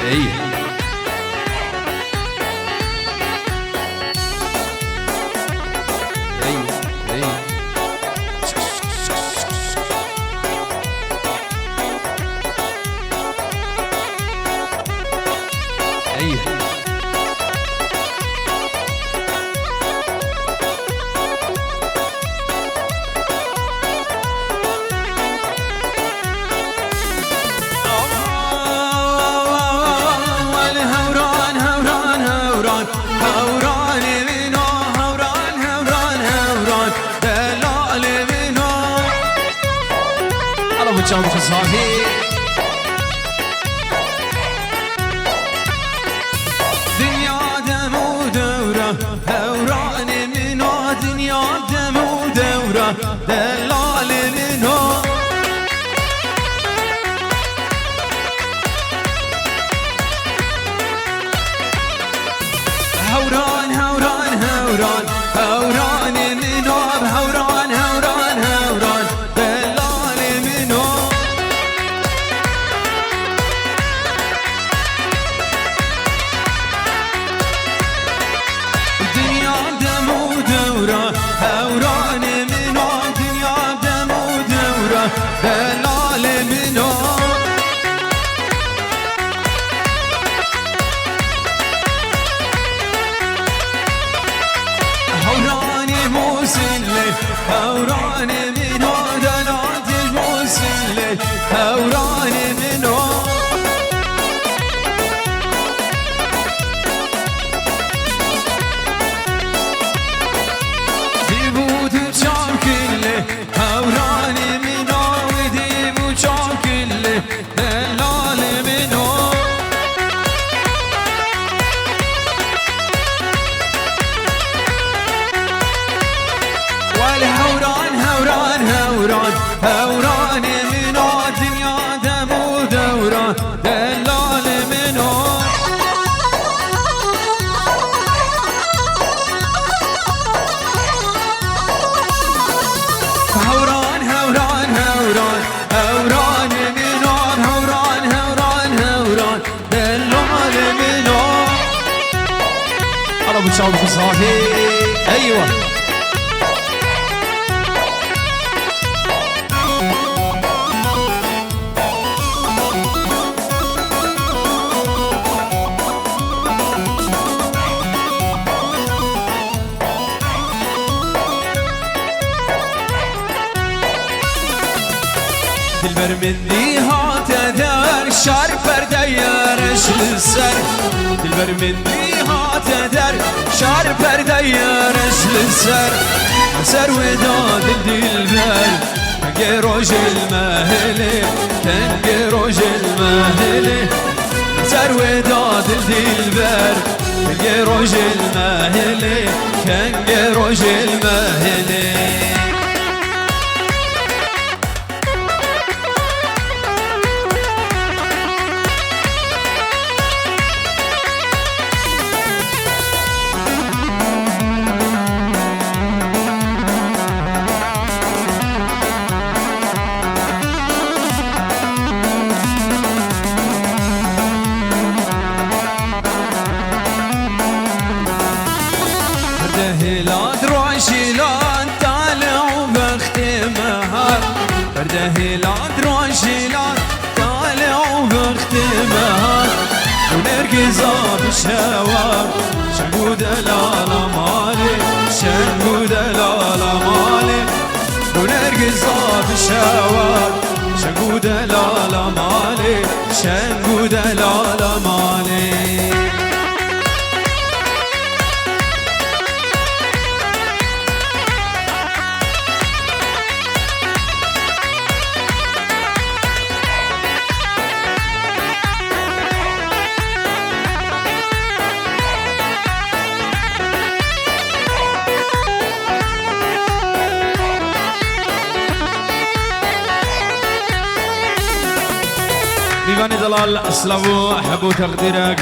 ايه جام خصافي دنيا دم ودورة هوران منو دنيا دم ودورة دلال منو هوران هوران هوران هوران منو بهوران هوران هوران دلال منو دنيا دم ودورة هوران منو دنيا دم ودورة دلال منو هوراني موسلي هوراني منو دلات موسلي هوراني منو ديبوت شاكلي هوراني منو وديبو شاكلي دلال منو والهوران هوران هوران هوران منو دنيا دم ودوران دلال منو هوران هوران هوران هوران منو هوران هوران هوران دلال منو أنا بتشاور في صاحي أيوة دلبر مني هات در شر پردیارش لسر دلبر مني هات در شر پردیارش لسر سر وداد دلبر تنگه روش المهله تنگه روش المهله سر وداد دلبر تنگه روش المهله تنگه روش المهله هلال روشلان طالع وبختمها برده هلال روشلان طالع وبختمها ونرقزها بالشوار شنقو دلال مالي شنقو دلال مالي ونرقزها بالشوار شنقو دلال مالي شنقو دلال مالي دیوان دلال اسلامو حبو تقدیرک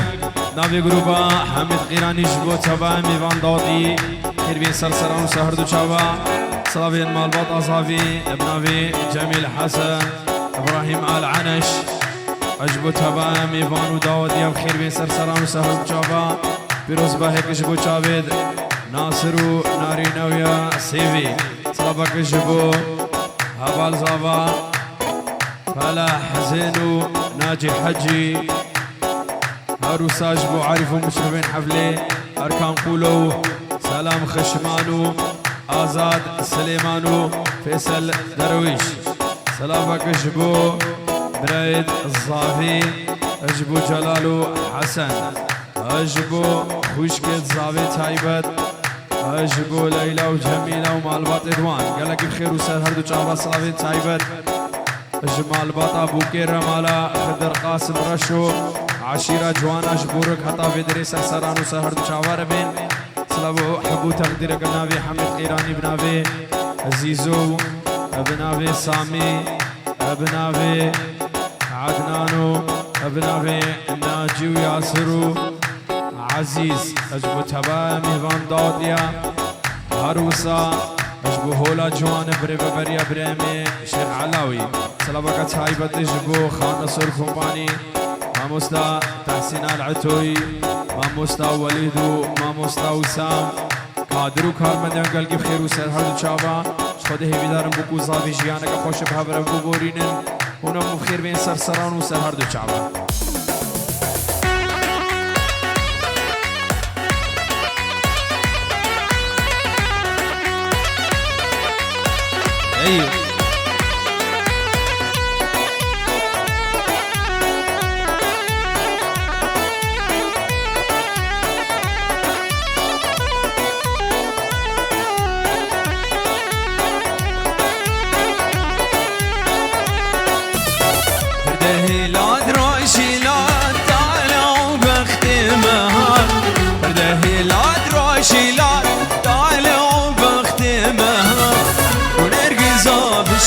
ناوی گروبا حمید قیرانی جبو تبا میوان دادی کروین سرسران سهر دو چاوا سلاوین مالبات آزاوی ابناوی جمیل حسن ابراهیم آل عنش اجبو تبا میوان و داودی ام خیر بین سرسران و سهر بچابا پیروز باهی کشبو چاوید ناصر و نارینویا سیوی صلابا کشبو هبال زابا فلاح حسين وناجي حجي عروسا اجبو عارف ومشرفين حفلي اركان قولو سلام خشمانو آزاد سليمانو فيصل درويش سلامك اجبو برايد الصافي اجبو جلالو حسن اجبو خوشكت زاوي تايبت اجبو ليلى وجميلة ومالبات ادوان قالك بخير وسهر هردو جابا صافي تايبت اجمال باطا بوكير رمالا خدر قاسم رشو عشيرة جوانا جبورك حتى في دريسة سران وسهر دو جابا بين سلابو حبو تقديرك بنابي حمد قيراني بنابي عزيزو بنابي سامي بنابي عدنانو بنابي ناجي وياسرو عزيز اجبو تبا ميوان داديا عروسا اجبو هولا جوان بريبا بريا بريمي شيخ علاوي سلابك تايبت اجبو خان نصر كومباني ماموستا تحسين العتوي ماموستا وليدو ماموستا وسام قادرو كارمندان قلقي بخير وسهر هردو چابا خده هیوی دارم بکو زاوی جیانه که خوش بحبرم ببورینن اونم بخیر بین سرسران و سر هردو چابا ايوه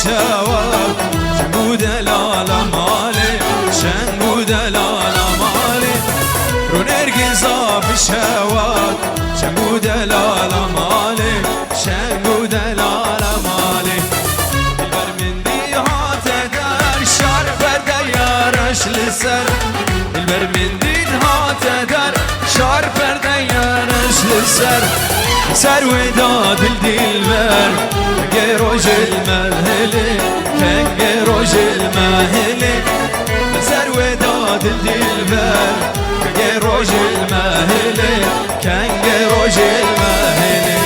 شواب شنقو دلالا مالي شنقو دلالا مالي رو نرقصا بالشواب شنقو دلالا مالي شنقو دلالا مالي البرمندي هات دار شارب ديارش لسر البرمندي هات دار شارب ديارش لسر سر وداد الدلبر روج المهلي كان روج المهلي سر وداد الدلبر كان روج المهلي كان روج المهلي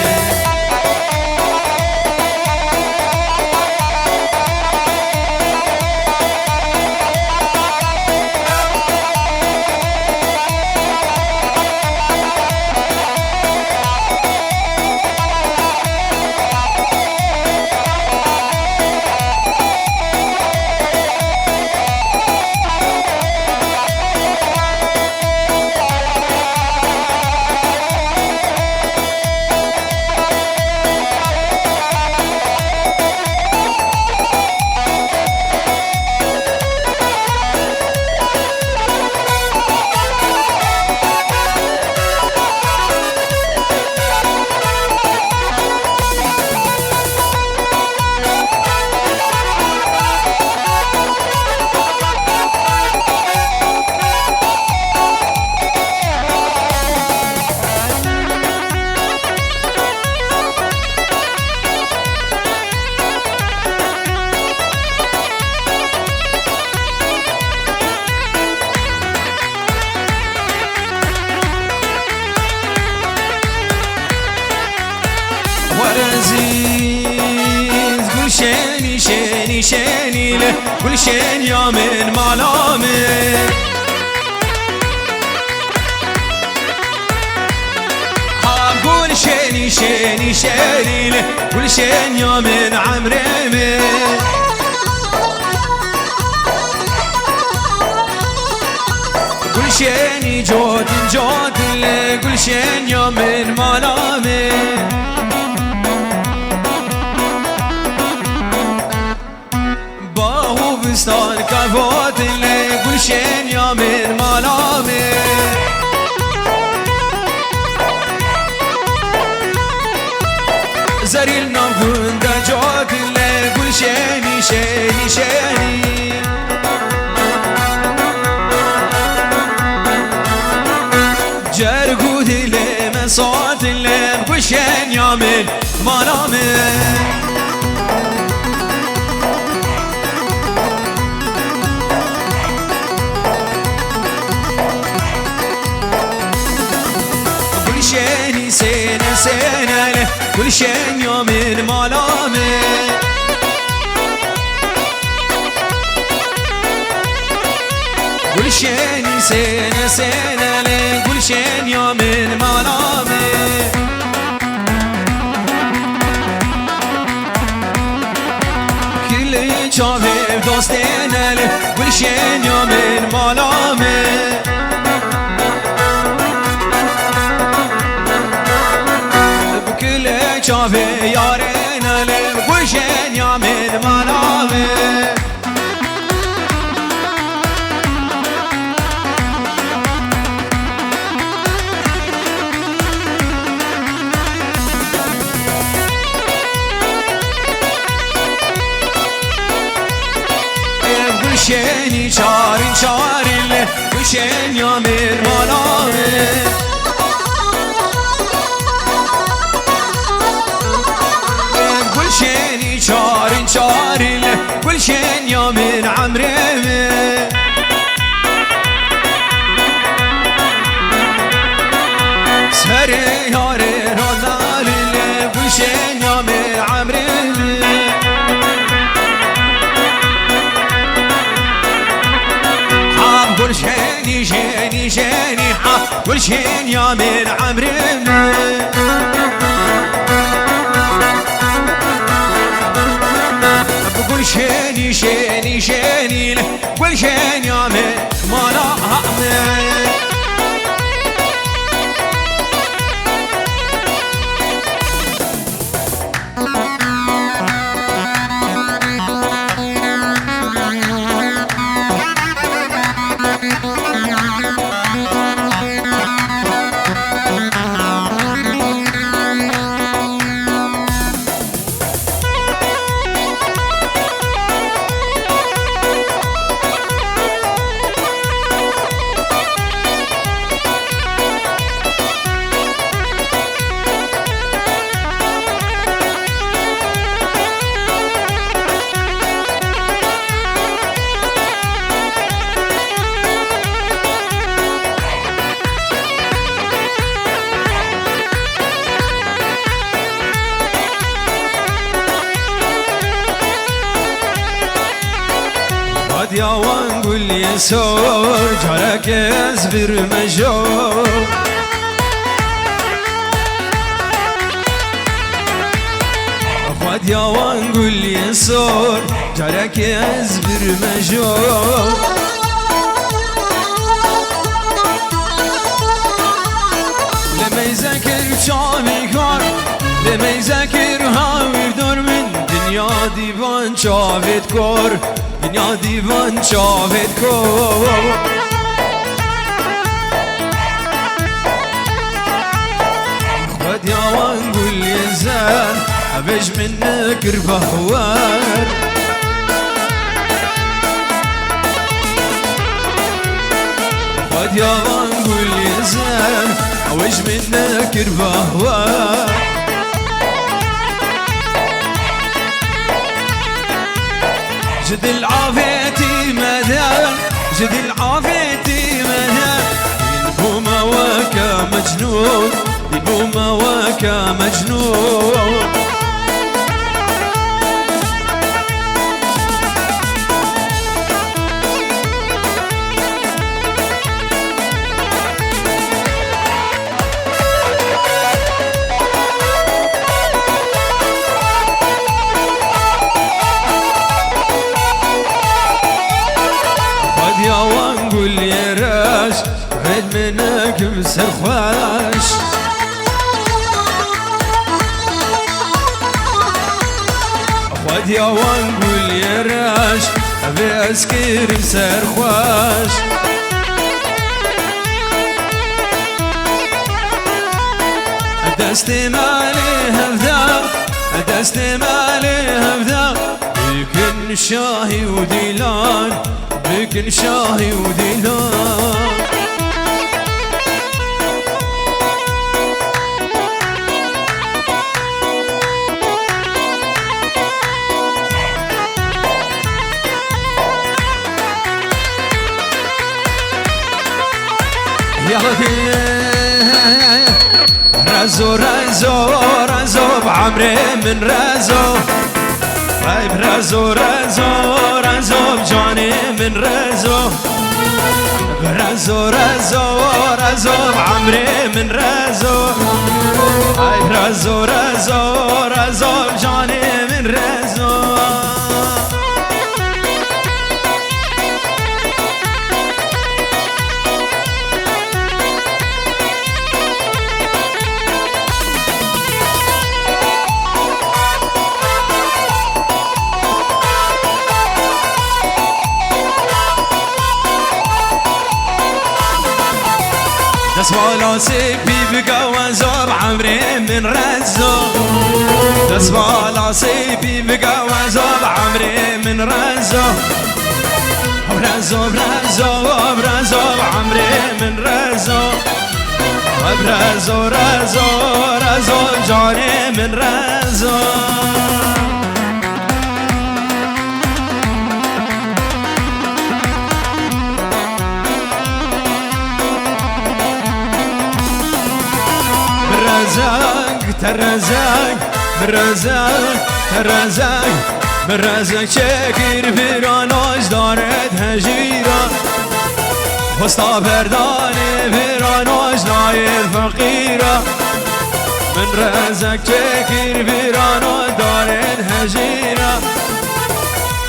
عزيز قول شيني شيني شيني له قول شين يا من ملامه قول شيني شيني شيني له قول شين يا من عمرمه قول شيني جود جود له قول شين يا من ملامه بستان كفوت اللي كل شين يا من ملامي زري النفون دا جوت اللي كل شيني شيني شيني مالامي كل شيء سنة سنة كل شيء يوم مالامي كل شيء سنة سنة كل شيء يوم مالامي كل شافي بدوستنا كل شيء يوم مالامي بكل شافي يارينا كل شيء يوم مالامي شيني شارين شارين وشين يوم المنامي كل شيني شارين شارين كل شين يوم عمري سهري ياري رضالي كل شين يوم عمري كل شيني شيني شيني كل شين يا من عمري كل شيني شيني شيني كل شين يا من مالامي يا وانقول لي سور جارك يزبر مجور أخوات يا وانقول لي سور جارك يزبر مجور لما يذاكر شامي كار لما يذاكر هاوي دور من دنيا ديوان شافت كور دنیا دیوان شاهد کن خود یاوان گل یزن عبش منك ربهوار خود یاوان گل یزن عبش منك ربهوار جد العافيتي مذهب جد العافيتي مذهب ينبو مواكا مجنون ينبو مواكا مجنون يا وانقول يا راش عيد منك مسخواش خد يا وانقول يا راش ابي اسكر مسخواش دستي مالي هفذا دستي مالي هفذا يمكن شاهي وديلان لكن شاهي وديلان يلا دي رزو رزو رزو بعمري من رزو طيب رزو رزو رزو بجاني من رزو رزو رزو رزو بعمري من رزو طيب رزو رزو رزو بجاني من رزو دسوالا سيبي بقوازو بعمري من رزو دسوالا سيبي بقوازو بعمري من رزو برزو برزو برزو بعمري من رزو برزو رزو رزو بجاني من رزو ترزق برزق ترزق برزق شكر فرانوش دارد هجيرا وسطا برداني فرانوش نايل فقيرا من رزق شكر فرانوش دارد هجيرا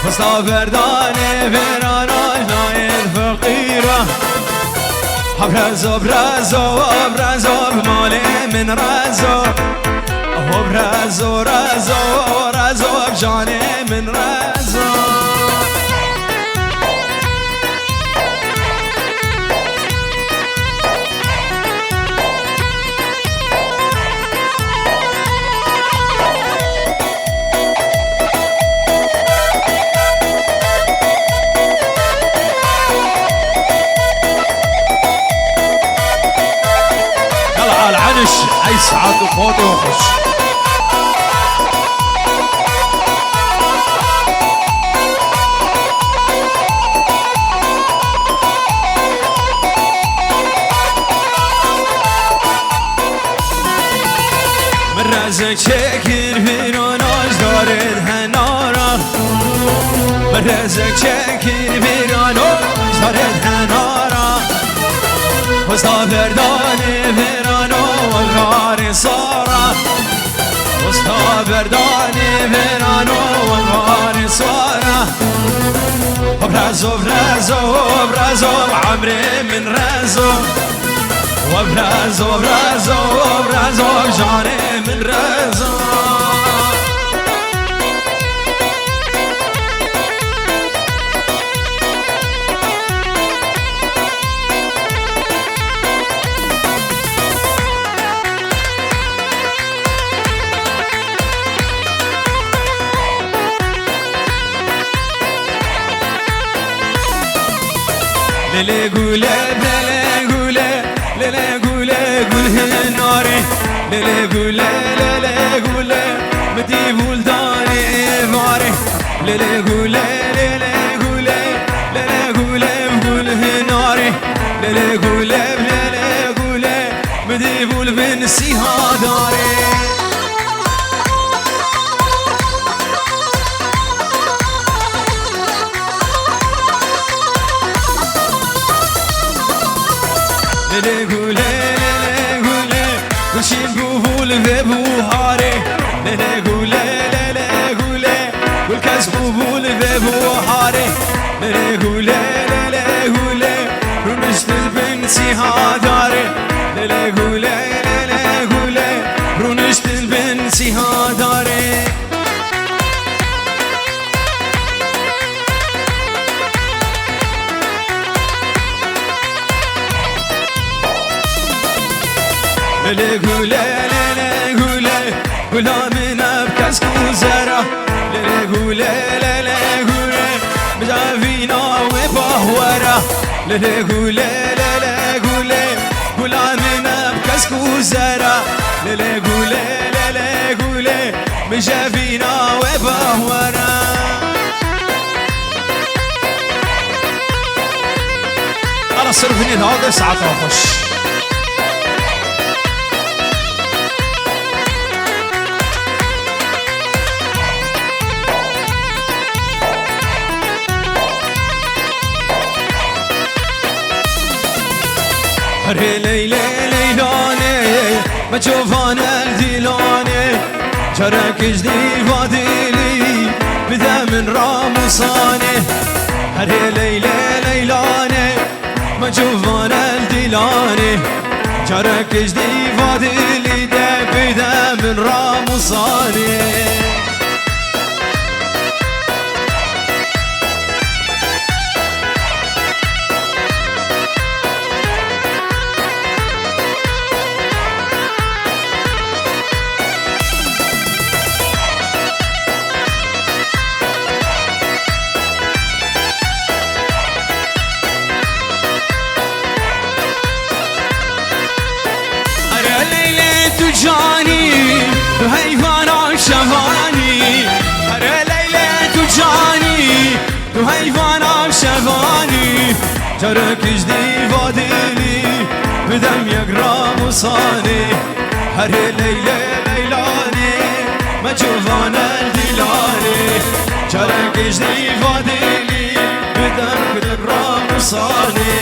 وسطا برداني فرانوش نايل فقيرا برزو برزو برزو بمالي من رزو برزو رزو رزو بجاني من رزو أي ساعات وفوت وخش من رزق شكر فرانوش دارد هنارا من رزق شكر فرانوش دارد هنارا وسطا برداني فرانو والغار صارا وسطا برداني فرانو والغار صارا برزو برزو برزو بعمري من رزو وبرزو برزو برزو بجاني من رزو للي قولي للي قولي للي قولي قوله ناري للي قولي للي قولي مدي بولداني فاري للي قولي للي قولي للي قولي بقوله ناري للي قولي للي قولي مدي بول بنسيها داري للي قولي للي قولي وشي بقول ببوهاري للي قولي للي قولي والكاس بقول ببوهاري للي قولي للي قولي ونشتل بنسي هاداري للي قولي للي قولي ونشتل بنسي هاداري للي قولي للي قولي قولا من ابكاس كوزرة للي قولي للي قولي مجافينا وبهورة للي قولي للي قولي قولا من ابكاس كوزرة للي قولي للي قولي مجافينا وبهورة أنا صرفني هذا ساعة أخش هري ليلى ليلاني ما تشوفان الديلاني جرك جدي فادلي بدا من راموساني هري ليلى ليلاني ما تشوفان الديلاني جرك جدي فادلي بدا من راموساني جاني وهيفانا شفاني هرا ليلة جاني وهيفانا شفاني جرك جدي فادلي بدم يقرا مصاني هرا ليلة ليلاني ما تشوفانا الدلاني جرك جدي فادلي بدم يقرا مصاني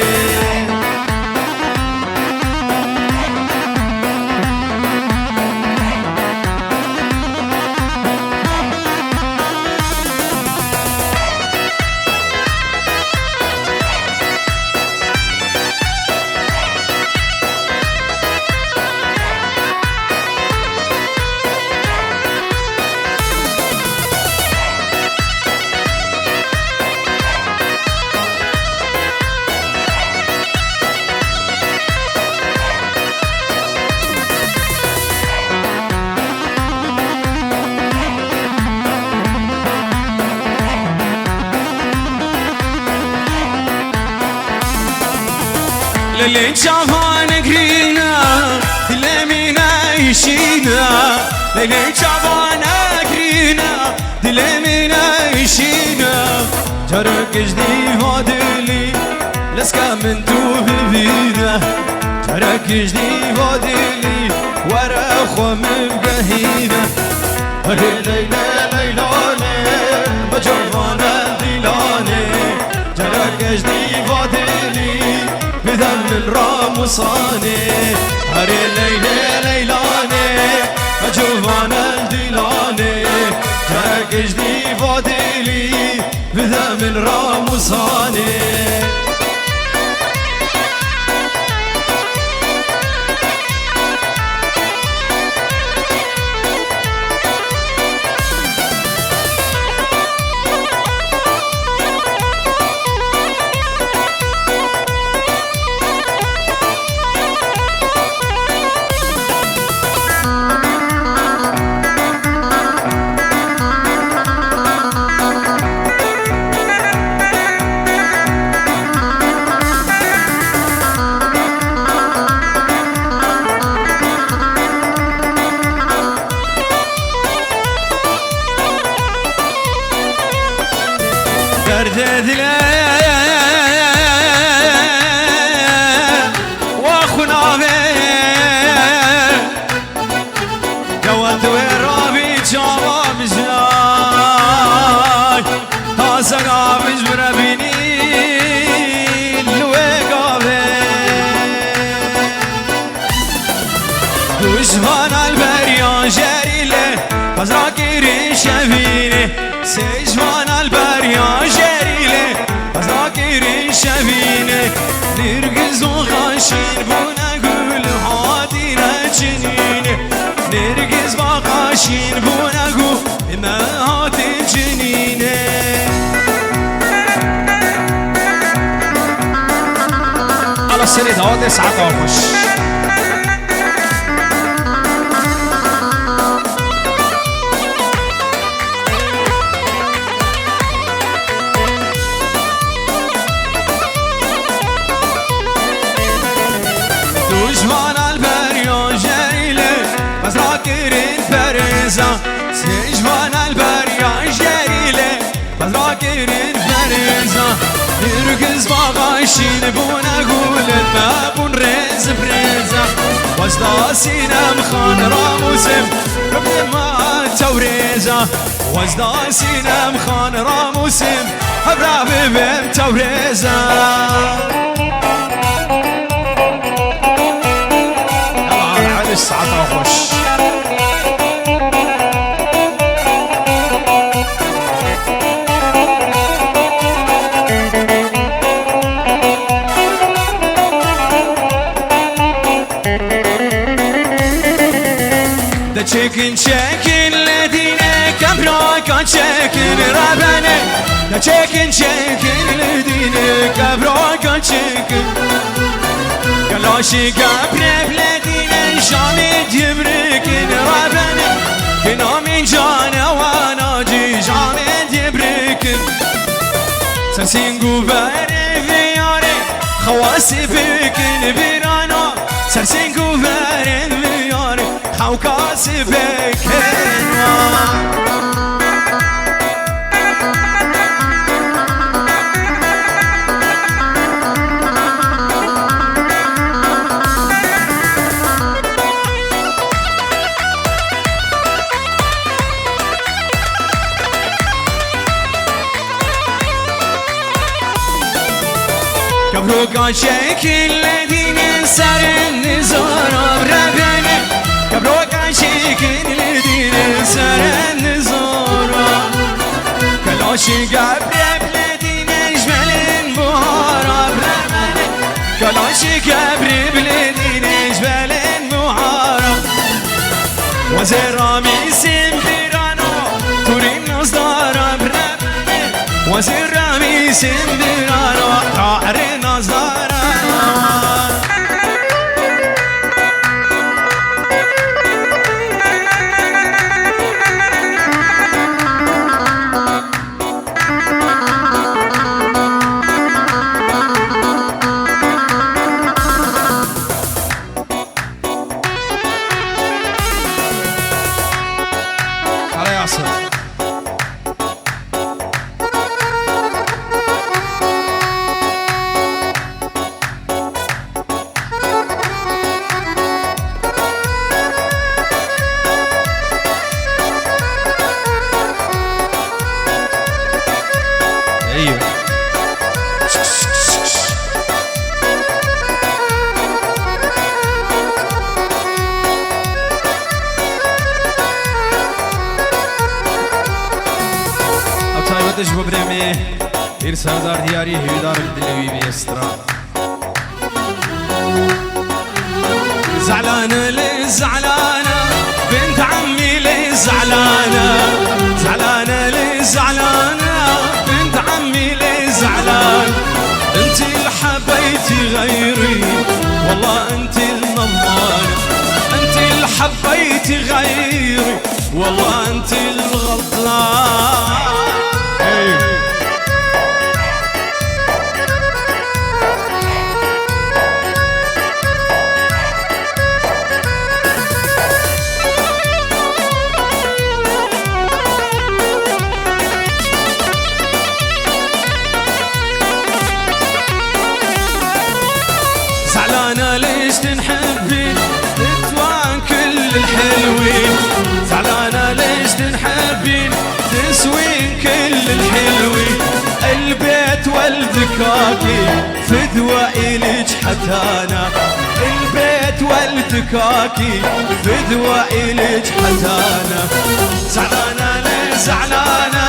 للي شافان قرينا دلمينا يشينا للي شافان قرينا دلمينا يشينا جرك جدي فادلي لسكا من توب بينا جرك جدي فادلي ورا خوم بقهينا هري ليلى ليلاني بجوفانا ديلاني جرك جدي فادلي بدم الراموساني هري ليلى ليلاني مجوفانا الديلاني جرك جدي فادلي بدم الراموساني درددلا واخونا جوات ورابي جواب جاي تاسقا بجبربيني الوقافه دشمن البريان جريله بزراكيري شفيني سجمان البريان جريله بزراكيري شفيني نرقز وغاشين بونا قول هادينا جنيني نرقز وغاشين بونا قول ما هاتي جنيني على السريد هادي ساعات وخش دشمن البريان جريله بزراكيرين فرزا سجمان البريان جريله بزراكيرين فرزا نرقز باغاشين بونا قول ما بون رز برزا وزدا سينم خان راموسم ربي ما توريزا وزدا سينم خان راموسم هبرا ببم توريزا چکن چکن لدینه کبراکا چکن ربنه دا چکن چکن لدینه کبراکا چکن کلاشی گبره لدینه شامی دیبرکن ربنه کنامین جانوانا جی شامی دیبرکن سرسینگو بره ویاره خواسی بکن بیرانا سرسینگو بره ویاره خوکاسی بکن كبروكا شكل لدين سر النزار بربني كبروكا شكل لدين سر النزار كلاشي قبر بلدين اجمل البهار بربني كلاشي قبر بلدين اجمل البهار وزير رامي سنبيرانو توريم نصدار بربني وزير رامي سنبيرانو طاهر نظارة على ياسر ايوه ابتايبتش ببرمي إير سردار دياري هيدار الدلوي بيسترا زعلانة ليه زعلانة بنت عمي ليه زعلانة زعلانة ليه زعلانة بنت عمي ليه زعلان انت اللي حبيتي غيري والله انت النظارة انت اللي حبيتي غيري والله انت الغلطان زعلانة ليش تنحبين تتوان كل الحلوين زعلانة ليش تنحبين تسوين كل الحلوين البيت والدكاكي فدوى إليج حتانا البيت والدكاكي فدوى إليج حتانا زعلانة ليه زعلانة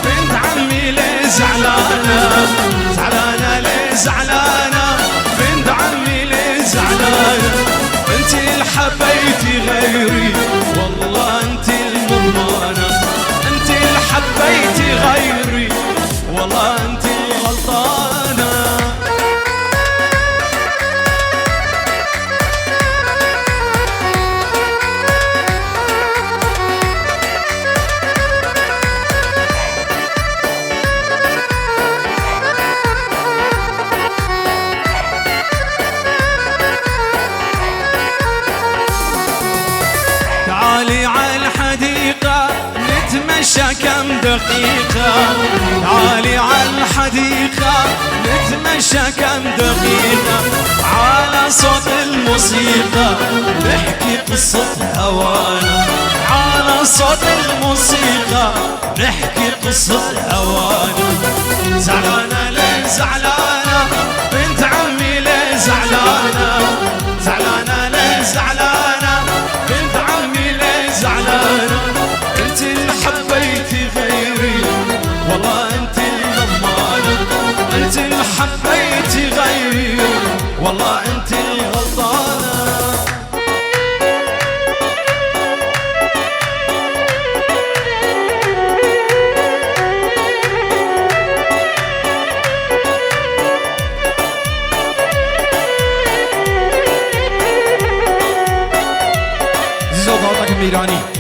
بنت عمي ليه زعلانة زعلانة ليه زعلانة بنت عمي ليه زعلانة انت اللي حبيتي غيري والله انت المضمانة انت اللي حبيتي غيري والله انت الغلطانة تعالي على الحديقة نتمشى كم دقيقة تعالي على الحديقة نتمشى كم دقيقة على صوت الموسيقى نحكي قصة هوانا على صوت الموسيقى نحكي قصة هوانا زعلانة ليه زعلانة بنت عمي ليه زعلانة زعلانة ليه زعلانة بنت عمي ليه زعلانة انت اللي حبيتي غيري والله انت الضمانة انت اللي حبيتي غيري والله انت الغلطانة قيراني